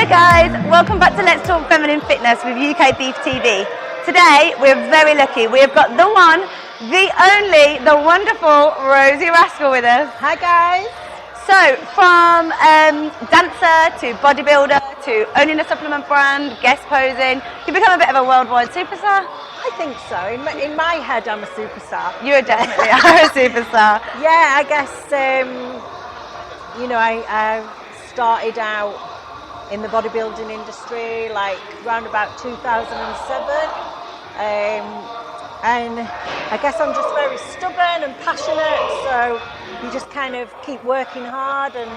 guys, welcome back to Let's Talk Feminine Fitness with UK Beef TV. Today we're very lucky. We have got the one, the only, the wonderful Rosie Rascal with us. Hi guys. So from dancer to bodybuilder to owning a supplement brand, guest posing, you become a bit of a worldwide superstar. I think so. In my head, I'm a superstar. You definitely are a superstar. Yeah, I guess you know, I started out in the bodybuilding industry like around about 2007, and I guess I'm just very stubborn and passionate, so you just kind of keep working hard and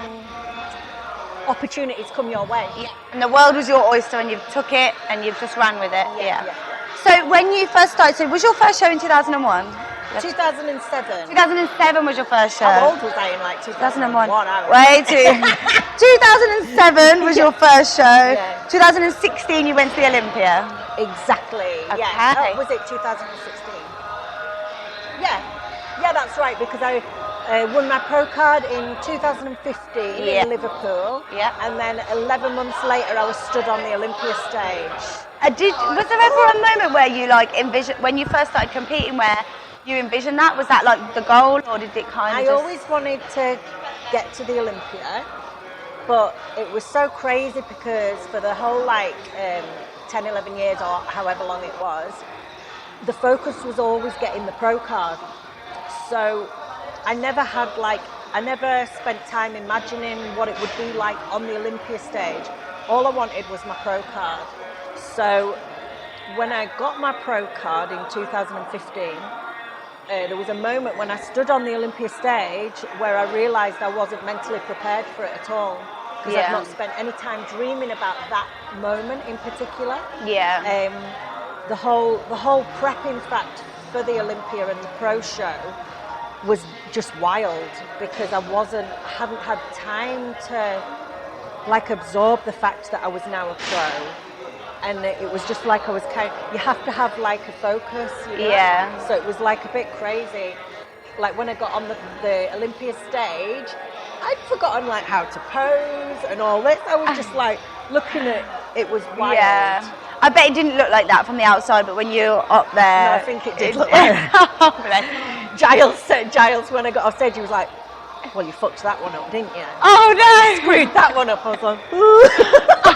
opportunities come your way. Yeah. And the world was your oyster and you've took it and you've just ran with it. Yeah. So when you first started, so was your first show in 2001? 2007. 2007 was your first show. How old was I in like 2001? Way too. 2007 was your first show. Yeah. 2016 you went to the Olympia. Exactly. Okay. Yeah. Was it 2016? Yeah. Yeah, that's right. Because I won my pro card in 2015 in Liverpool. Yeah. And then 11 months later, I was stood on the Olympia stage. Was there ever a moment where you like envisioned, when you first started competing, where you envisioned that? Was that like the goal, or did it kind of I always wanted to get to the Olympia, but it was so crazy because for the whole like 10, 11 years or however long it was, the focus was always getting the pro card. So I never spent time imagining what it would be like on the Olympia stage. All I wanted was my pro card. So when I got my pro card in 2015, there was a moment when I stood on the Olympia stage where I realised I wasn't mentally prepared for it at all, because I've not spent any time dreaming about that moment in particular. Yeah. The whole prepping fact for the Olympia and the pro show was just wild, because I hadn't had time to like absorb the fact that I was now a pro. And it was just like I was you have to have like a focus, you know? Yeah. So it was like a bit crazy. Like when I got on the Olympia stage, I'd forgotten like how to pose and all this. I was just like looking at it, was wild. Yeah. I bet it didn't look like that from the outside, but when you're up there... No, I think it did look like that. Giles, when I got off stage, he was like, well, you fucked that one up, didn't you? Oh no! Screwed that one up. I was like, ooh.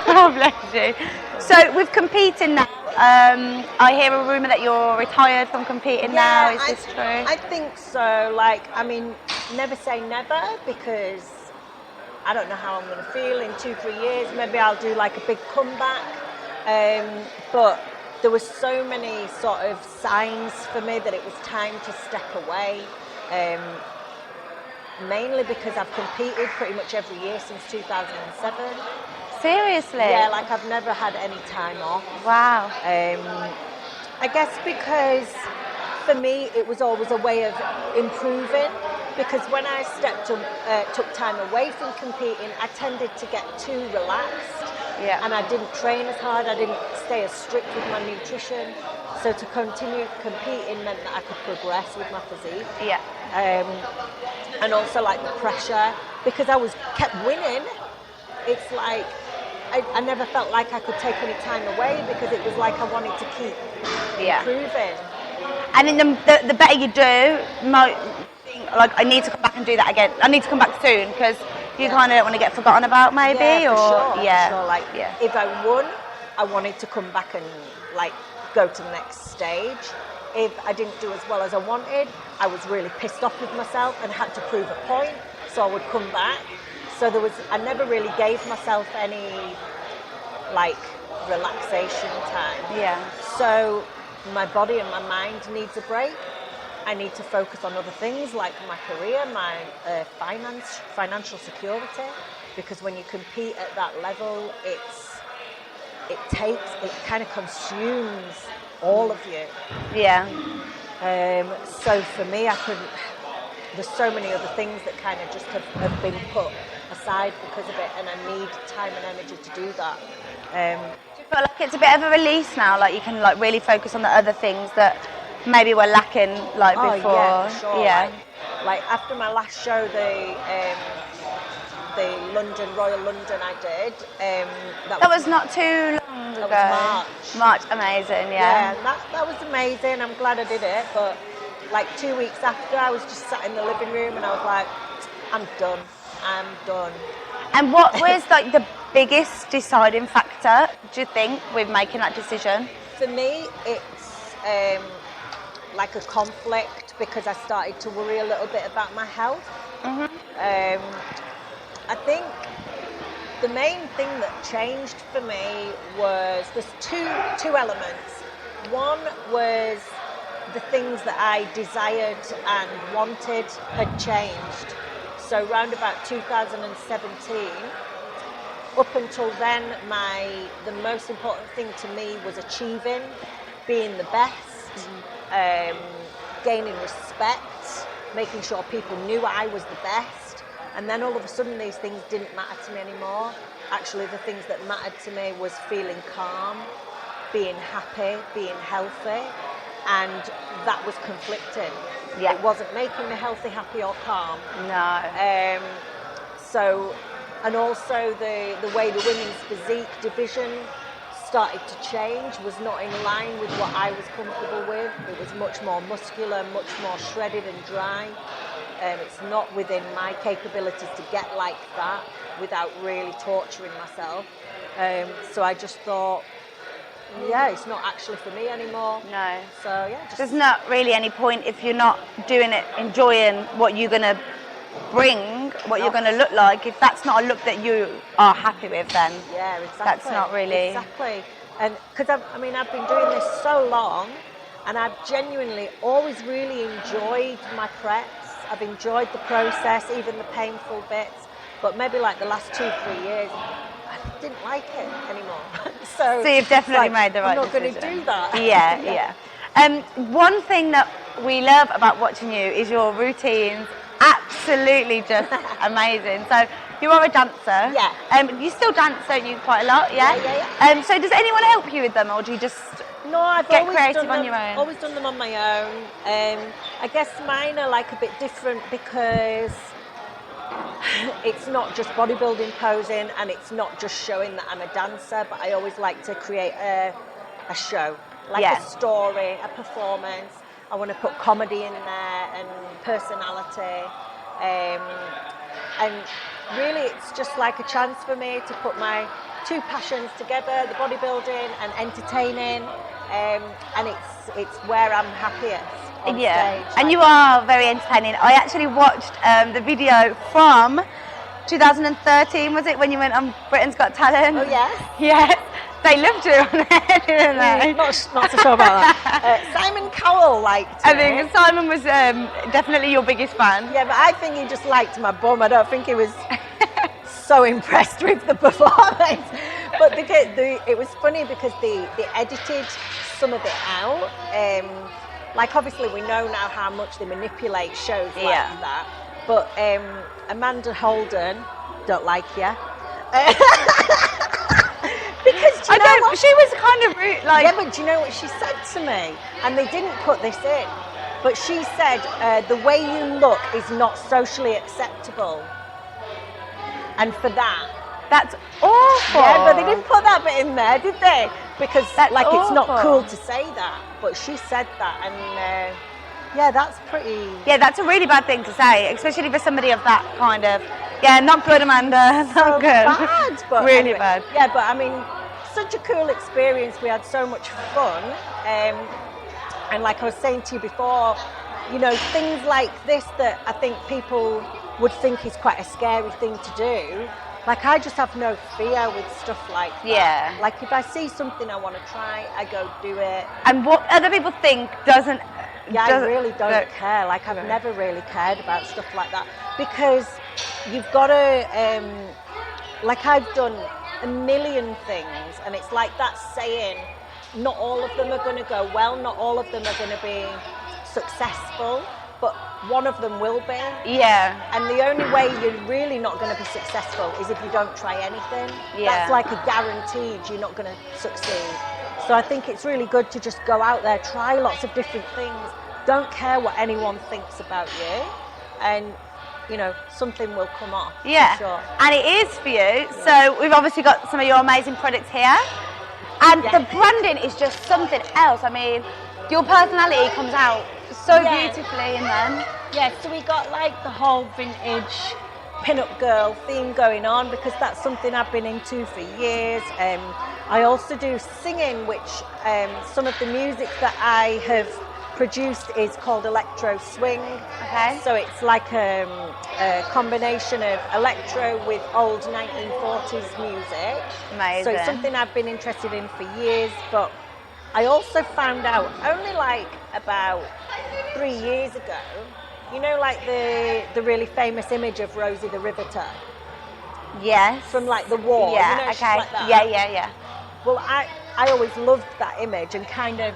Oh, bless you. So with competing now, I hear a rumour that you're retired from competing now. Is this true? I think so. Like, I mean, never say never, because I don't know how I'm going to feel in 2-3 years. Maybe I'll do like a big comeback. But there were so many sort of signs for me that it was time to step away. Mainly because I've competed pretty much every year since 2007. Seriously? Yeah, like I've never had any time off. Wow. I guess because for me it was always a way of improving, because when I took time away from competing, I tended to get too relaxed. Yeah. And I didn't train as hard, I didn't stay as strict with my nutrition. So to continue competing meant that I could progress with my physique. Yeah. And also like the pressure, because I kept winning. It's like I never felt like I could take any time away, because it was like I wanted to keep improving. And in the better you do, you might think like, I need to come back and do that again. I need to come back soon, because you kind of don't want to get forgotten about, maybe. Yeah, or for sure. Yeah. For sure. Like if I won, I wanted to come back and like go to the next stage. If I didn't do as well as I wanted, I was really pissed off with myself and had to prove a point, so I would come back. So I never really gave myself any like relaxation time. Yeah. So my body and my mind needs a break. I need to focus on other things like my career, my financial security, because when you compete at that level, it kind of consumes all of you. Yeah. So for me, there's so many other things that kind of just have been put aside because of it, and I need time and energy to do that. Do you feel like it's a bit of a release now, like you can like really focus on the other things that maybe were lacking like before? Yeah, for sure. Yeah. Like after my last show, the London, Royal London I did. That was not too long ago. That was March, amazing, yeah. That was amazing. I'm glad I did it. But like 2 weeks after, I was just sat in the living room and I was like, I'm done. I'm done. And what was like the biggest deciding factor, do you think, with making that decision? For me, it's like a conflict because I started to worry a little bit about my health. I think the main thing that changed for me was there's two elements. One was the things that I desired and wanted had changed. So round about 2017, up until then, the most important thing to me was achieving, being the best, gaining respect, making sure people knew I was the best. And then all of a sudden these things didn't matter to me anymore. Actually, the things that mattered to me was feeling calm, being happy, being healthy, and that was conflicting. Yeah. It wasn't making me healthy, happy or calm. No. And also the way the women's physique division started to change was not in line with what I was comfortable with. It was much more muscular, much more shredded and dry. It's not within my capabilities to get like that without really torturing myself. So I just thought, yeah, it's not actually for me anymore. No. So yeah, there's not really any point if you're not doing it, enjoying what you're gonna bring, what you're gonna look like. If that's not a look that you are happy with, then yeah, exactly. That's not really exactly. And because I've been doing this so long, and I've genuinely always really enjoyed my preps. I've enjoyed the process, even the painful bits. But maybe like the last 2-3 years, I didn't like it anymore. So you've definitely made the right decision. I'm not decision. going to do that. Yeah. One thing that we love about watching you is your routines. Absolutely just amazing. So you are a dancer. Yeah. You still dance, don't you, quite a lot? Yeah. Yeah. So does anyone help you with them, or do you just No, I've get always creative done on them, your own? Always done them on my own. I guess mine are like a bit different because it's not just bodybuilding posing and it's not just showing that I'm a dancer, but I always like to create a show, like a story, a performance. I want to put comedy in there and personality. And really it's just like a chance for me to put my two passions together, the bodybuilding and entertaining, and it's where I'm happiest on stage. And you are very entertaining. I actually watched the video from 2013, was it, when you went on Britain's Got Talent? Oh yes. Yes. They loved you on there, didn't they? Not so sure about that. Simon Cowell liked it. I think Simon was definitely your biggest fan. Yeah, but I think he just liked my bum. I don't think he was so impressed with the performance. But it was funny because they edited some of it out. Like obviously we know now how much they manipulate shows like that. But Amanda Holden, don't like you. Because she was kind of rude, like. Yeah, but do you know what she said to me? And they didn't put this in, but she said the way you look is not socially acceptable. And for that, that's awful. Yeah, but they didn't put that bit in there, did they? Because awful. It's not cool to say that, but she said that, and yeah, that's pretty. Yeah, that's a really bad thing to say, especially for somebody of that kind of. Yeah, not good, Amanda. Not so good. Bad, but really anyway, bad. Yeah, but I mean, such a cool experience. We had so much fun, and like I was saying to you before, you know, things like this that I think people would think is quite a scary thing to do. Like I just have no fear with stuff like that. Yeah. Like if I see something I want to try, I go do it. And what other people think doesn't. Yeah, I really don't care. Like I've never really cared about stuff like that because you've got to. Like I've done a million things, and it's like that saying, not all of them are going to go well, not all of them are going to be successful, but one of them will be. Yeah. And the only way you're really not going to be successful is if you don't try anything. Yeah. That's like a guaranteed you're not going to succeed. So I think it's really good to just go out there, try lots of different things. Don't care what anyone thinks about you. And you know, something will come off. Yeah, for sure. and it is for you. So we've obviously got some of your amazing products here, and the branding is just something else. I mean, your personality comes out so beautifully in them. Yeah, so we got like the whole vintage pin-up girl theme going on, because that's something I've been into for years. I also do singing, which some of the music that I have produced is called electro swing. Okay. So it's like a combination of electro with old 1940s music. Amazing. So it's something I've been interested in for years, but I also found out only like about 3 years ago, you know, like the really famous image of Rosie the Riveter? Yes. From like the war, Yeah, you know, okay. like that. Yeah. Well, I always loved that image and kind of,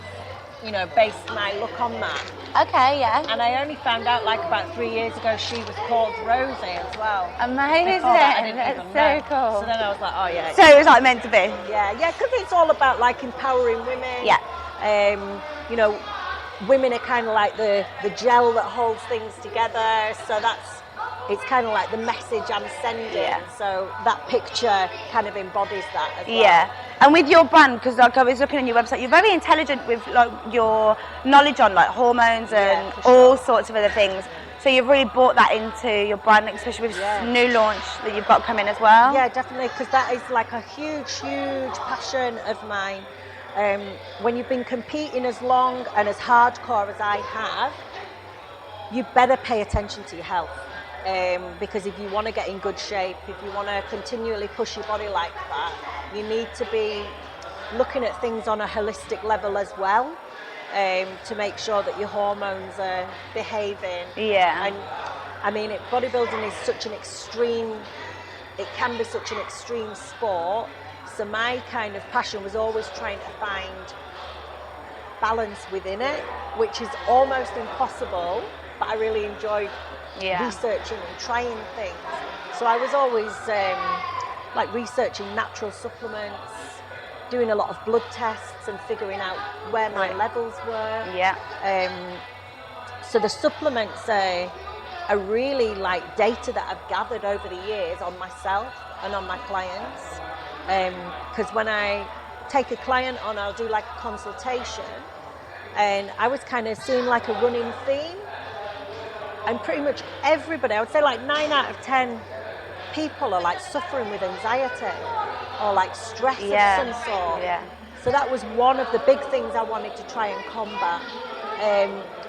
you know, based my look on that. Okay, yeah. And I only found out like about 3 years ago she was called Rosie as well. Amazing. Before that, I didn't That's even so know. cool. So then I was like, oh yeah. So it was like meant to be. Yeah, because it's all about like empowering women. Yeah. You know, women are kind of like the gel that holds things together. So it's kind of like the message I'm sending. Yeah. So that picture kind of embodies that as well. Yeah. And with your brand, because like I was looking on your website, you're very intelligent with like your knowledge on like hormones and all sorts of other things. So you've really brought that into your brand, especially with new launch that you've got coming as well. Yeah, definitely, because that is like a huge passion of mine. When you've been competing as long and as hardcore as I have, you better pay attention to your health. Because if you want to get in good shape, if you want to continually push your body like that, you need to be looking at things on a holistic level as well, to make sure that your hormones are behaving. Yeah. And I mean, bodybuilding is such an extreme, it can be such an extreme sport. So my kind of passion was always trying to find balance within it, which is almost impossible, but I really enjoyed researching and trying things. So I was always like researching natural supplements, doing a lot of blood tests and figuring out where my levels were. Yeah. So the supplements are really like data that I've gathered over the years on myself and on my clients. Because when I take a client on, I'll do like a consultation, and I was kind of seeing like a running theme. And pretty much everybody, I would say like 9 out of 10 people are like suffering with anxiety or like stress of some sort. Yeah. So that was one of the big things I wanted to try and combat.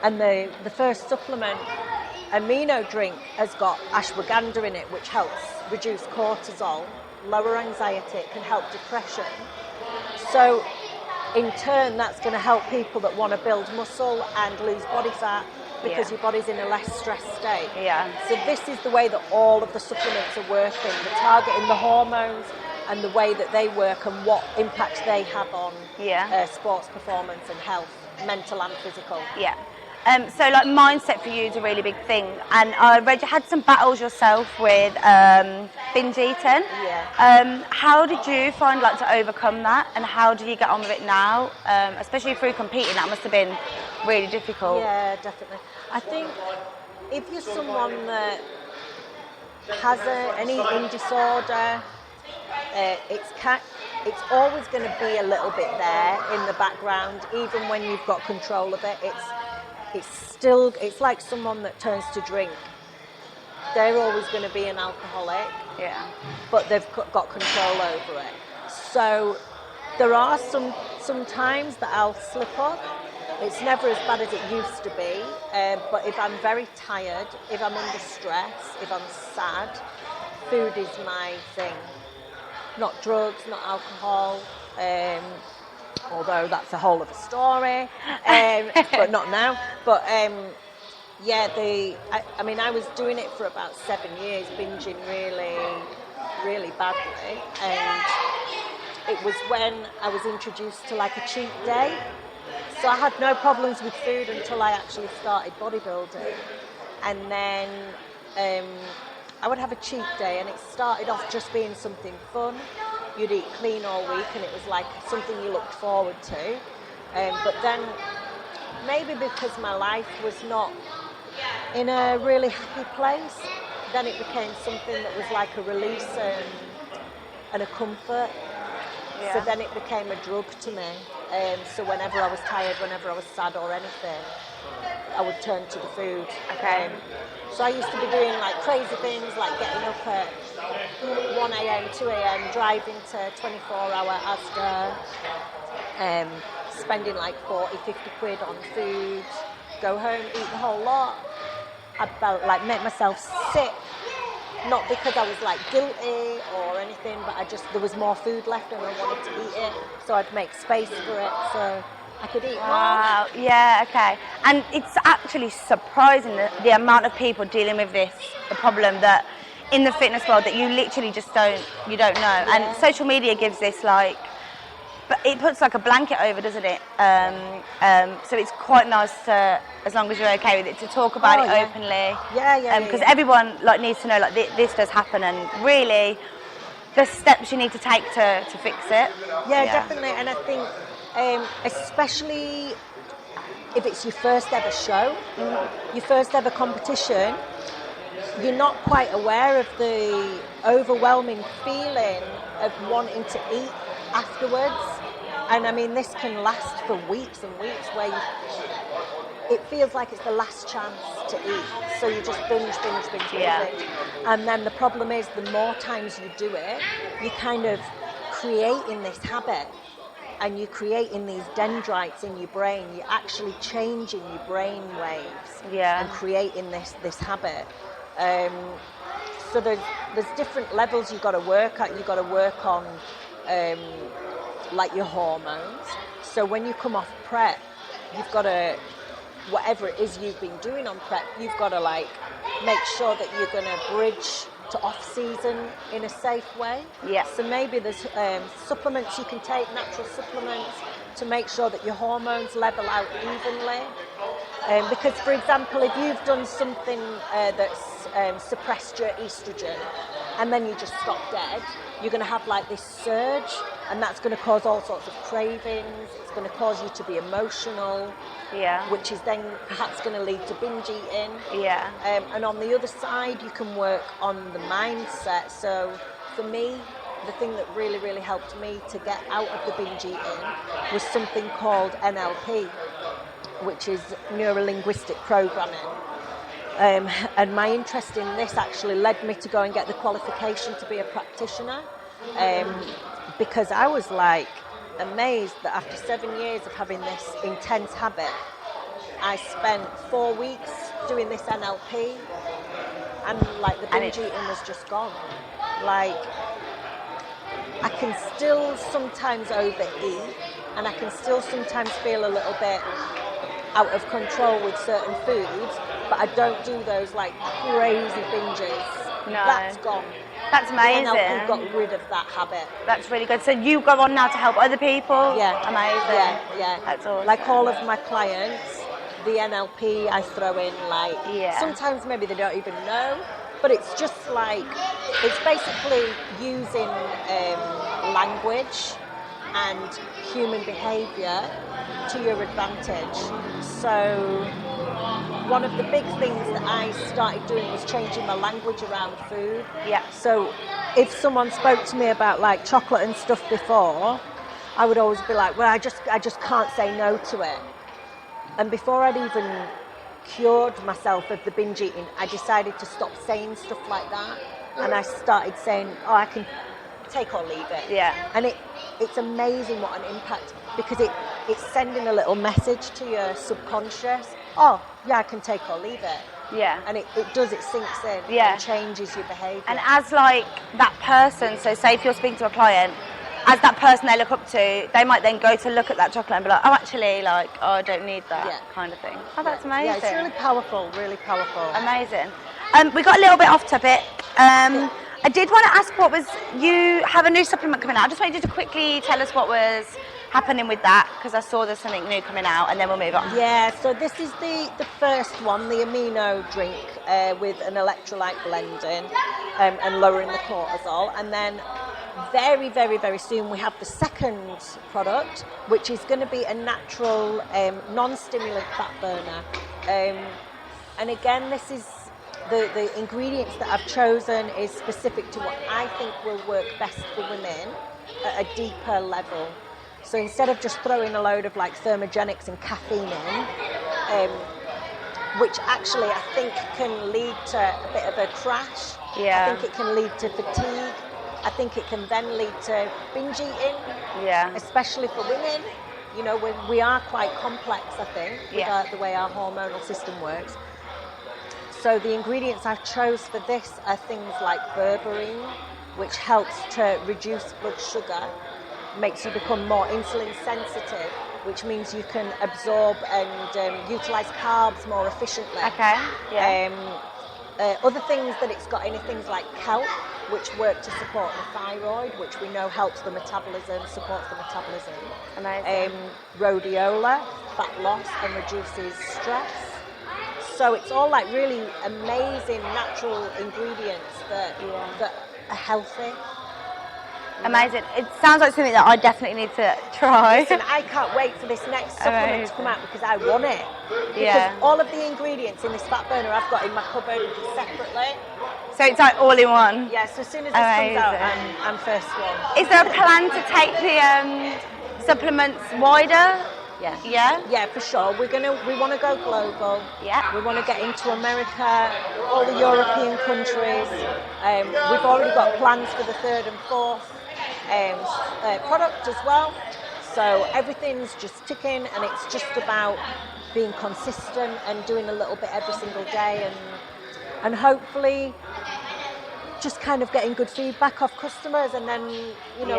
And the first supplement, Amino Drink, has got ashwagandha in it, which helps reduce cortisol, lower anxiety, it can help depression. So in turn, that's going to help people that want to build muscle and lose body fat, because your body's in a less stressed state. Yeah. So this is the way that all of the supplements are working. They're targeting the hormones and the way that they work and what impact they have on sports performance and health, mental and physical. Yeah. So like mindset for you is a really big thing, and I read you had some battles yourself with binge eating. Yeah. How did you find like to overcome that, and how do you get on with it now? Especially through competing, that must have been really difficult. Yeah, definitely. I think if you're someone that has an eating disorder, it's always going to be a little bit there in the background, even when you've got control of it. It's like someone that turns to drink. They're always going to be an alcoholic, but they've got control over it. So there are some times that I'll slip up. It's never as bad as it used to be, but if I'm very tired, if I'm under stress, if I'm sad, food is my thing. Not drugs, not alcohol, although that's a whole other story, but not now. But I mean, I was doing it for about 7 years, binging really, really badly, and it was when I was introduced to like a cheat day. So I had no problems with food until I actually started bodybuilding, and then I would have a cheat day, and it started off just being something fun. You'd eat clean all week, and it was like something you looked forward to. But then, maybe because my life was not in a really happy place, then it became something that was like a release and a comfort. Yeah. So then it became a drug to me. So whenever I was tired, whenever I was sad or anything, I would turn to the food. Okay. So I used to be doing like crazy things, like getting up at 1 a.m, 2 a.m, driving to 24-hour Asda, spending like 40, 50 quid on food, go home, eat the whole lot. I felt like make myself sick, not because I was like guilty or anything, but there was more food left and I wanted to eat it, so I'd make space for it so I could eat more. Wow, yeah, okay. And it's actually surprising the amount of people dealing with the problem that in the fitness world that you literally just don't know. Yeah. And social media gives this like, but it puts like a blanket over, doesn't it? So it's quite nice to, as long as you're okay with it, to talk about it openly. Yeah. Because everyone like needs to know like this does happen, and really the steps you need to take to fix it. Yeah, definitely. And I think especially if it's your first ever show, your first ever competition, you're not quite aware of the overwhelming feeling of wanting to eat afterwards. And I mean, this can last for weeks and weeks where it feels like it's the last chance to eat. So you just binge. And then the problem is the more times you do it, you're kind of creating this habit. And you're creating these dendrites in your brain. You're actually changing your brain waves and creating this habit. So there's different levels you've got to work at. You've got to work on like your hormones. So when you come off prep, you've got to, whatever it is you've been doing on prep, you've got to like make sure that you're going to bridge to off-season in a safe way. Yeah. So maybe there's supplements you can take, natural supplements, to make sure that your hormones level out evenly. Because, for example, if you've done something that's suppressed your estrogen and then you just stop dead, you're going to have like this surge, and that's going to cause all sorts of cravings. It's going to cause you to be emotional, which is then perhaps going to lead to binge eating. And on the other side, you can work on the mindset. So for me, the thing that really, really helped me to get out of the binge eating was something called NLP, which is neuro-linguistic programming. And my interest in this actually led me to go and get the qualification to be a practitioner, because I was like amazed that after 7 years of having this intense habit, I spent 4 weeks doing this NLP, and like the binge eating was just gone. Like, I can still sometimes overeat, and I can still sometimes feel a little bit out of control with certain foods, but I don't do those like crazy binges. No. That's gone. That's amazing. NLP got rid of that habit. That's really good. So you go on now to help other people? Yeah. Amazing. Yeah. That's awesome. Like all of my clients, the NLP I throw in, like, sometimes maybe they don't even know, but it's just like, it's basically using language and human behaviour to your advantage. So one of the big things that I started doing was changing my language around food. Yeah. So if someone spoke to me about like chocolate and stuff before, I would always be like, well, I just can't say no to it. And before I'd even cured myself of the binge eating, I decided to stop saying stuff like that. And I started saying, oh, I can take or leave it. Yeah. And it's amazing what an impact, because it's sending a little message to your subconscious. Oh, yeah, I can take or leave it. Yeah. And it sinks in and changes your behaviour. And as like that person, so say if you're speaking to a client, as that person they look up to, they might then go to look at that chocolate and be like, oh, actually, like, oh, I don't need that kind of thing. Oh, that's amazing. Yeah, it's really powerful, really powerful. Amazing. We got a little bit off topic. I did want to ask, you have a new supplement coming out. I just wanted you to quickly tell us what was happening with that, because I saw there's something new coming out, and then we'll move on. Yeah, so this is the first one, the Amino Drink, with an electrolyte blending and lowering the cortisol. And then very, very, very soon we have the second product, which is going to be a natural, non-stimulant fat burner. And again, this is the ingredients that I've chosen is specific to what I think will work best for women at a deeper level. So instead of just throwing a load of like thermogenics and caffeine in, which actually I think can lead to a bit of a crash. Yeah. I think it can lead to fatigue. I think it can then lead to binge eating, especially for women. You know, we are quite complex, I think, with the way our hormonal system works. So the ingredients I've chose for this are things like berberine, which helps to reduce blood sugar, makes you become more insulin sensitive, which means you can absorb and utilize carbs more efficiently. Okay. Yeah. Other things that it's got in are things like kelp, which work to support the thyroid, which we know helps the metabolism, supports the metabolism. Amazing. Rhodiola, fat loss and reduces stress. So it's all like really amazing natural ingredients that are healthy. Amazing. It sounds like something that I definitely need to try. Listen, I can't wait for this next supplement to come out because I want it. Because all of the ingredients in this fat burner I've got in my cupboard separately. So it's like all in one? Yeah, so as soon as this comes out, I'm first one. Is there a plan to take the supplements wider? Yeah, for sure. We want to go global. Yeah. We want to get into America, all the European countries. We've already got plans for the 3rd and 4th product as well. So everything's just ticking, and it's just about being consistent and doing a little bit every single day, and hopefully just kind of getting good feedback off customers, and then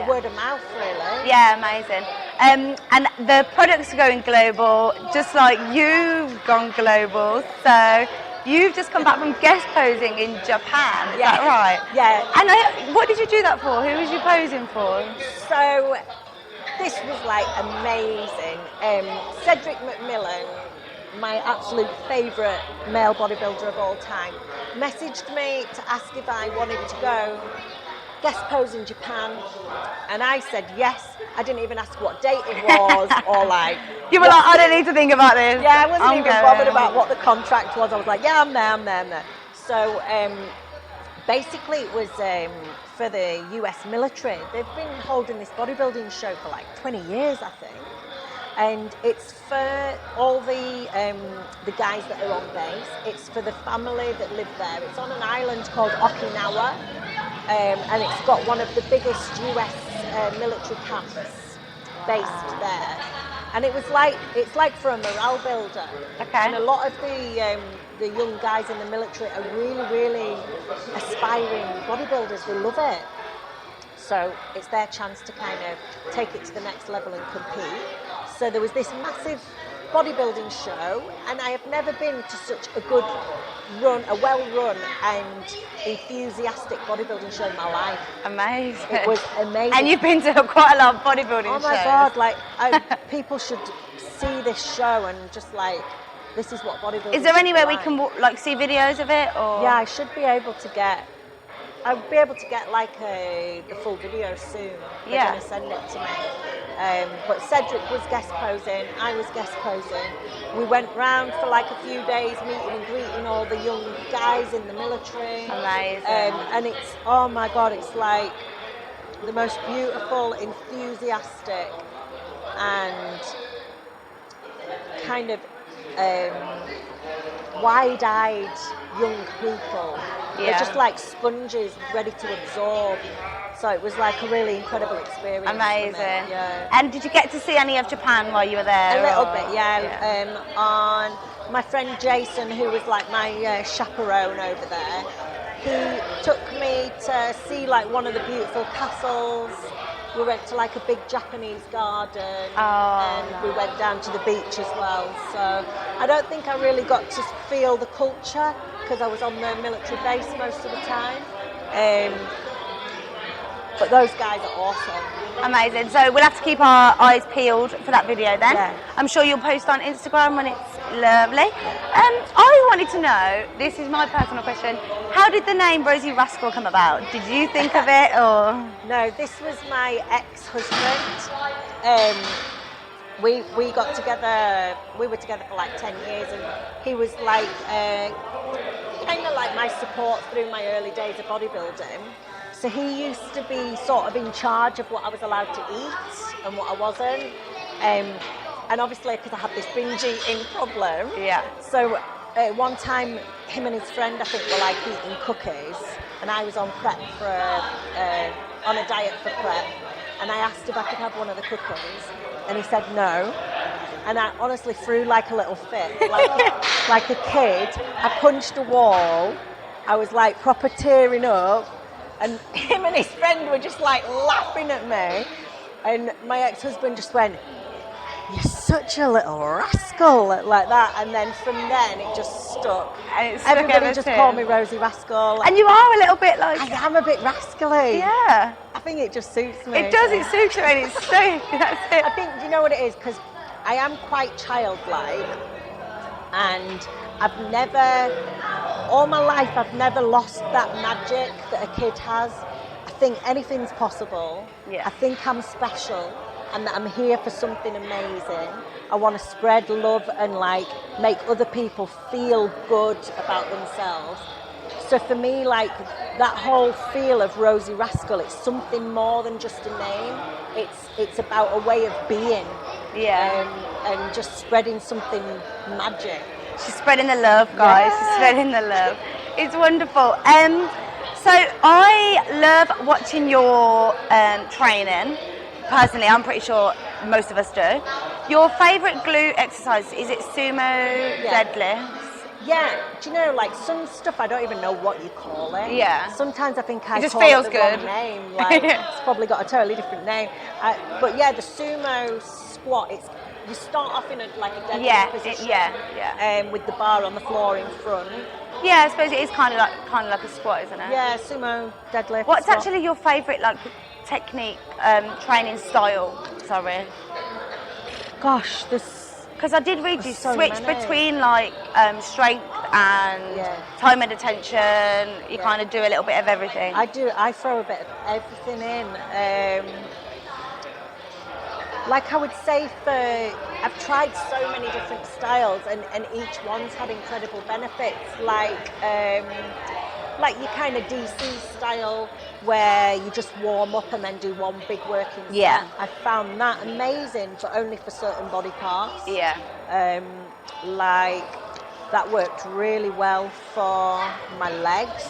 word of mouth really. Yeah, amazing. And the products are going global, just like you've gone global. So you've just come back from guest posing in Japan, is that right? Yeah. And what did you do that for? Who was you posing for? So this was like amazing. Cedric McMillan, my absolute favourite male bodybuilder of all time, messaged me to ask if I wanted to go guest pose in Japan, and I said yes. I didn't even ask what date it was or like. You were like, I don't need to think about this. Yeah, I wasn't even bothered about what the contract was. I was like, yeah, I'm there. So basically it was for the US military. They've been holding this bodybuilding show for like 20 years, I think. And it's for all the guys that are on base. It's for the family that live there. It's on an island called Okinawa, and it's got one of the biggest US military camps based there. And it's like for a morale builder. Okay. And a lot of the young guys in the military are really, really aspiring bodybuilders. They love it. So it's their chance to kind of take it to the next level and compete. So there was this massive bodybuilding show, and I have never been to such a good run, a well-run and enthusiastic bodybuilding show in my life. Amazing. It was amazing. And you've been to quite a lot of bodybuilding shows. Oh my God, like people should see this show and just like, this is what bodybuilding is there anywhere like. we can like see videos of it? Or? Yeah, I should be able to get. I'll be able to get like the full video soon. They're going to send it to me. But Cedric was guest posing, I was guest posing. We went round for like a few days meeting and greeting all the young guys in the military. Amazing. And it's, oh my God, it's like the most beautiful, enthusiastic and kind of wide-eyed young people. They're just like sponges ready to absorb. So it was like a really incredible experience. Amazing. Yeah. And did you get to see any of Japan while you were there? A little bit, yeah. On my friend Jason, who was like my chaperone over there, he took me to see like one of the beautiful castles. We went to like a big Japanese garden, and we went down to the beach as well. So I don't think I really got to feel the culture because I was on the military base most of the time. But those guys are awesome. Amazing. So we'll have to keep our eyes peeled for that video then. Yeah. I'm sure you'll post on Instagram when it's lovely. I wanted to know, this is my personal question, how did the name Rosie Rascal come about? Did you think of it or? No, this was my ex-husband. We got together, we were together for like 10 years, and he was like, kind of like my support through my early days of bodybuilding. So he used to be sort of in charge of what I was allowed to eat and what I wasn't. And obviously, because I had this binge eating problem. Yeah. So one time, him and his friend, I think, were like eating cookies, and I was on prep for on a diet for prep. And I asked if I could have one of the cookies, and he said no. And I honestly threw like a little fit, like a kid. I punched a wall. I was like proper tearing up, and him and his friend were just like laughing at me. And my ex-husband just went, "You're such a little rascal," like that. And then from then it just stuck. And it stuck Everybody ever just since. called me Rosie Rascal. And you are a little bit like... I am a bit rascally. Yeah. I think it just suits me. It does, it suits you, and it's so... That's it. I think, you know what it is? Because I am quite childlike, and I've never, all my life, I've never lost that magic that a kid has. I think anything's possible. Yeah. I think I'm special, and that I'm here for something amazing. I want to spread love and like make other people feel good about themselves. So for me, like that whole feel of Rosie Rascal, it's something more than just a name. It's about a way of being. Yeah. And just spreading something magic. She's spreading the love, guys. Yeah. She's spreading the love. It's wonderful. So I love watching your training. Personally, I'm pretty sure most of us do. Your favourite glute exercise, is it sumo deadlifts? Yeah, do you know, like some stuff I don't even know what you call it. Yeah. Sometimes I think I It just call feels it the good. wrong name. Like it's probably got a totally different name. But yeah, the sumo squat. You start off in a deadlift position. With the bar on the floor in front. Yeah, I suppose it is kind of like a squat, isn't it? Yeah, sumo deadlift. What's squat. actually your favourite technique, training style? Sorry. Gosh, because I did read you so switch many. between strength and time and attention. You kind of do a little bit of everything. I do. I throw a bit of everything in. Like I would say, I've tried so many different styles, and each one's had incredible benefits. Like your kind of DC style, where you just warm up and then do one big working set. Yeah. I found that amazing, but only for certain body parts. Yeah. Like that worked really well for my legs,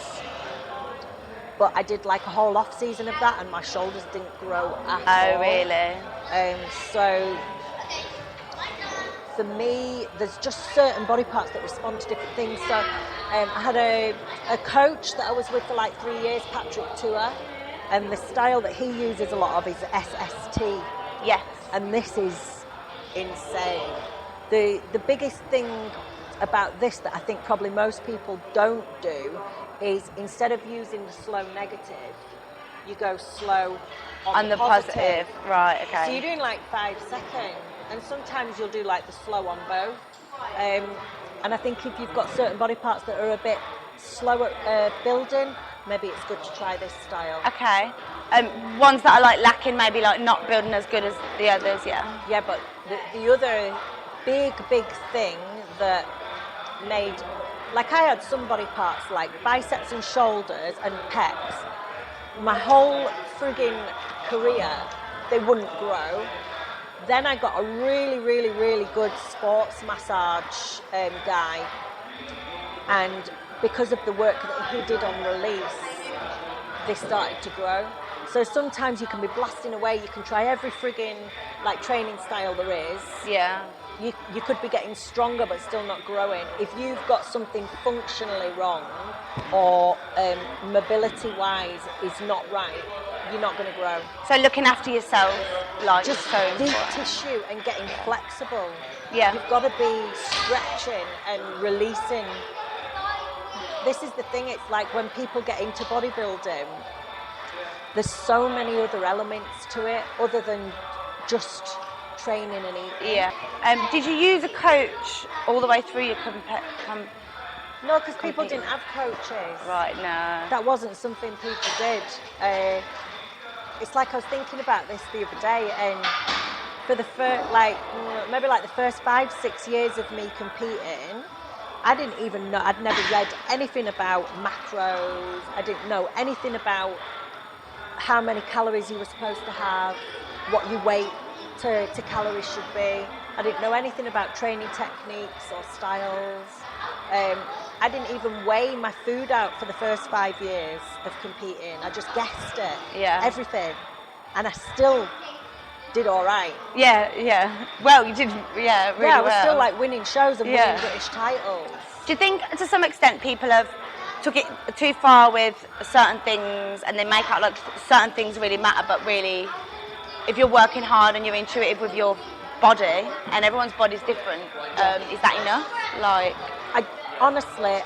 but I did like a whole off season of that, and my shoulders didn't grow at all. Oh, really? So for me, there's just certain body parts that respond to different things. So I had a coach that I was with for like 3 years, Patrick Tour, and the style that he uses a lot of is SST. Yes. And this is insane. The biggest thing about this that I think probably most people don't do is, instead of using the slow negative, you go slow on the positive. Right, okay. So you're doing like 5 seconds, and sometimes you'll do like the slow on both. And I think if you've got certain body parts that are a bit slower building, maybe it's good to try this style. Okay. Ones that are lacking, maybe not building as good as the others, yeah. Yeah, but the other big thing that made, like I had some body parts like biceps and shoulders and pecs. My whole frigging career, they wouldn't grow. Then I got a really good sports massage guy, and because of the work that he did on release, they started to grow. So sometimes you can be blasting away, you can try every frigging training style there is. Yeah. You could be getting stronger but still not growing. If you've got something functionally wrong or mobility-wise is not right, you're not going to grow. So looking after yourself, just so deep important. tissue and getting flexible. Yeah. You've got to be stretching and releasing. This is the thing, it's like when people get into bodybuilding, there's so many other elements to it other than just training and eating. Yeah. Did you use a coach all the way through your No, because people didn't have coaches. Right, no. That wasn't something people did. It's like I was thinking about this the other day, and for the first, maybe the first 5-6 years of me competing, I didn't even know, I'd never read anything about macros. I didn't know anything about how many calories you were supposed to have, what your weight to calories should be. I didn't know anything about training techniques or styles. I didn't even weigh my food out for the first 5 years of competing. I just guessed it, everything. And I still did all right. Yeah. Well, you did, really well. I was still like winning shows and winning British titles. Do you think to some extent people have took it too far with certain things and they make out like certain things really matter, but really if you're working hard and you're intuitive with your body and everyone's body's different, is that enough? Like, honestly,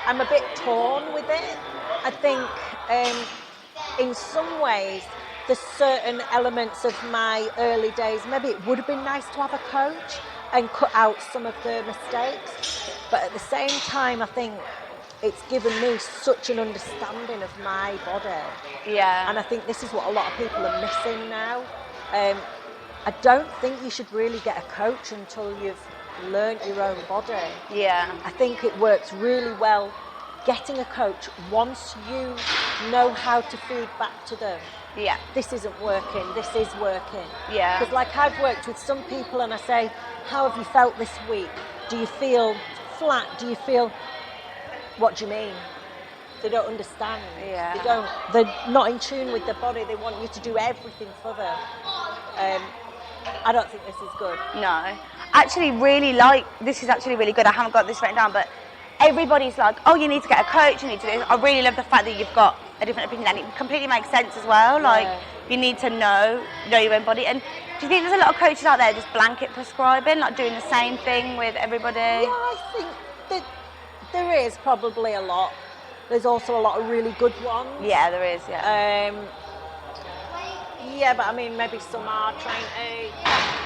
I'm a bit torn with it. I think in some ways there's certain elements of my early days, maybe it would have been nice to have a coach and cut out some of the mistakes, but at the same time I think it's given me such an understanding of my body. And I think this is what a lot of people are missing now. I don't think you should really get a coach until you've learnt your own body. I think it works really well getting a coach once you know how to feed back to them. This isn't working, this is working. Because like I've worked with some people and I say, how have you felt this week? Do you feel flat? Do you feel, what do you mean? They don't understand. They're not in tune with their body. They want you to do everything for them. I don't think this is good. No. Actually, this is actually really good. I haven't got this written down, but everybody's like, oh, you need to get a coach, you need to do this. I really love the fact that you've got a different opinion, and it completely makes sense as well. Like, you need to know your own body. And do you think there's a lot of coaches out there just blanket prescribing, like doing the same thing with everybody? Yeah, I think that there is probably a lot. There's also a lot of really good ones. Yeah, there is, yeah, but I mean, maybe some are trying to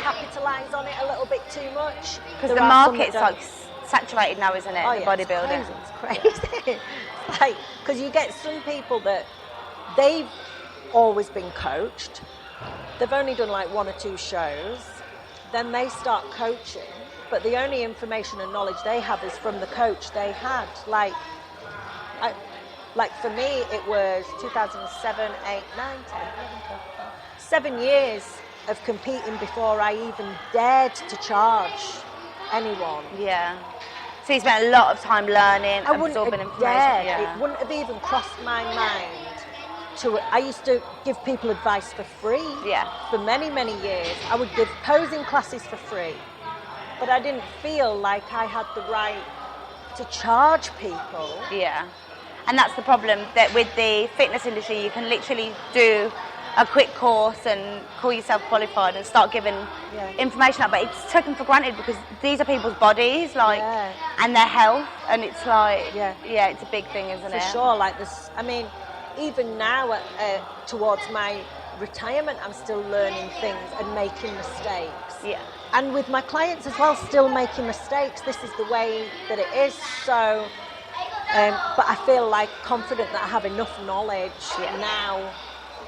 capitalise on it a little bit too much. Because the market's like saturated now, isn't it? Bodybuilding. It's crazy. Like, because you get some people that they've always been coached. They've only done like 1 or 2 shows. Then they start coaching, but the only information and knowledge they have is from the coach they had. Like for me, it was 2007, 8, 9, 10, 11, 12, 7 years of competing before I even dared to charge anyone. So you spent a lot of time learning, absorbing information. It wouldn't have even crossed my mind to. I used to give people advice for free. For many, many years, I would give posing classes for free, but I didn't feel like I had the right to charge people. And that's the problem, that with the fitness industry, you can literally do a quick course and call yourself qualified and start giving information out, but it's taken for granted because these are people's bodies, like, and their health, and it's like, it's a big thing, isn't it? For sure, like this. I mean, even now, towards my retirement, I'm still learning things and making mistakes. And with my clients as well, still making mistakes. This is the way that it is. So, but I feel like confident that I have enough knowledge now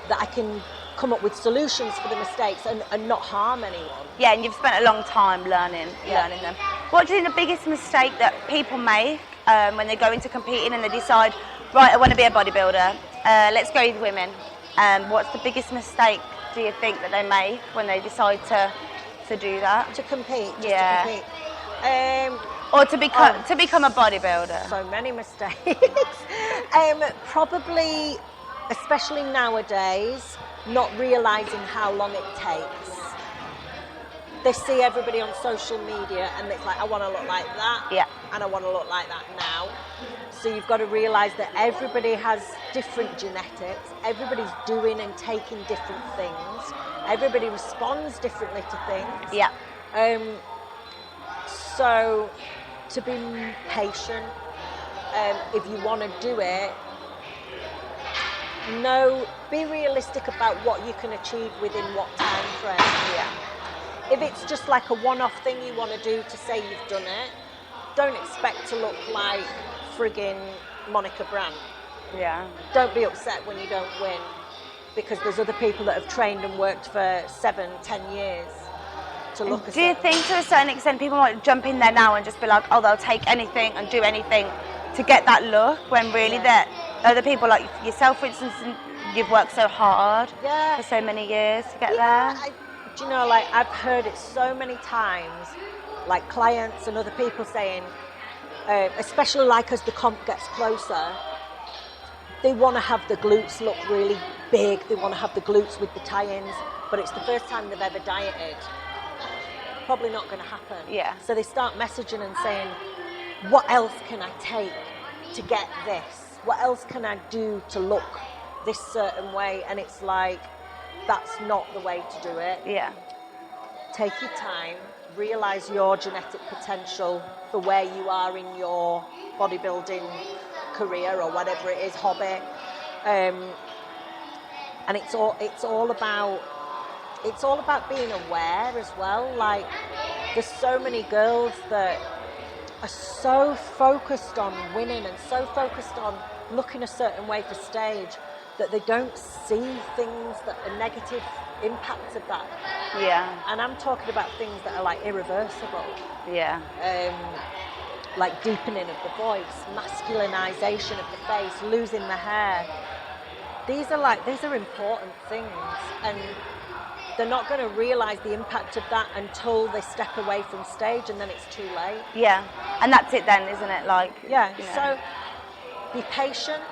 that I can come up with solutions for the mistakes and not harm anyone. And you've spent a long time learning them. What do you think the biggest mistake that people make when they go into competing and they decide, right, I want to be a bodybuilder, let's go with women. What's the biggest mistake, do you think, that they make when they decide to do that? To compete, to compete. Or to become a bodybuilder? So many mistakes. Probably, especially nowadays, not realising how long it takes. They see everybody on social media and it's like, I want to look like that, and I want to look like that now. So you've got to realise that everybody has different genetics, everybody's doing and taking different things, everybody responds differently to things. So to be patient, if you want to do it, be realistic about what you can achieve within what time frame. If it's just like a one-off thing you want to do to say you've done it, don't expect to look like friggin' Monica Brandt. Don't be upset when you don't win, because there's other people that have trained and worked for 7, 10 years to look a Do you certain think to a certain extent people might jump in there now and just be like, oh, they'll take anything and do anything to get that look, when really that other people like yourself, for instance, you've worked so hard for so many years to get there? Do you know, like, I've heard it so many times, like clients and other people saying, especially like as the comp gets closer, they want to have the glutes look really big, they want to have the glutes with the tie-ins, but it's the first time they've ever dieted. Probably not going to happen. Yeah. So they start messaging and saying, what else can I take to get this? What else can I do to look this certain way? And it's like, that's not the way to do it. Yeah. Take your time, realise your genetic potential for where you are in your bodybuilding career or whatever it is, hobby. And it's all about being aware as well. Like, there's so many girls that are so focused on winning and so focused on looking a certain way for stage that they don't see things that are negative impacts of that. Yeah. And I'm talking about things that are like irreversible. Yeah. Like deepening of the voice, masculinization of the face, losing the hair. These are important things, and they're not going to realise the impact of that until they step away from stage, and then it's too late. Yeah, and that's it then, isn't it? Like, yeah, you know. So be patient,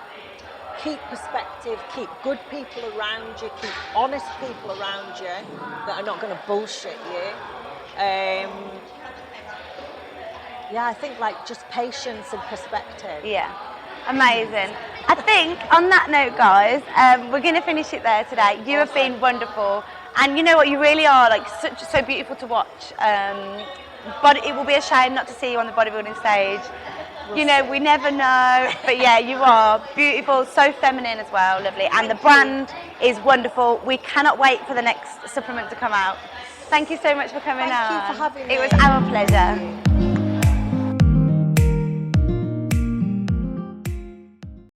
keep perspective, keep good people around you, keep honest people around you that are not going to bullshit you. Yeah, I think like just patience and perspective. Yeah, amazing. I think on that note, guys, we're going to finish it there today. You have been wonderful, and you know what, you really are like so beautiful to watch. But it will be a shame not to see you on the bodybuilding stage. You know, we never know, but yeah, you are beautiful, so feminine as well, lovely, and the brand is wonderful. We cannot wait for the next supplement to come out. Thank you so much for coming on. Thank you for having me. It was our pleasure.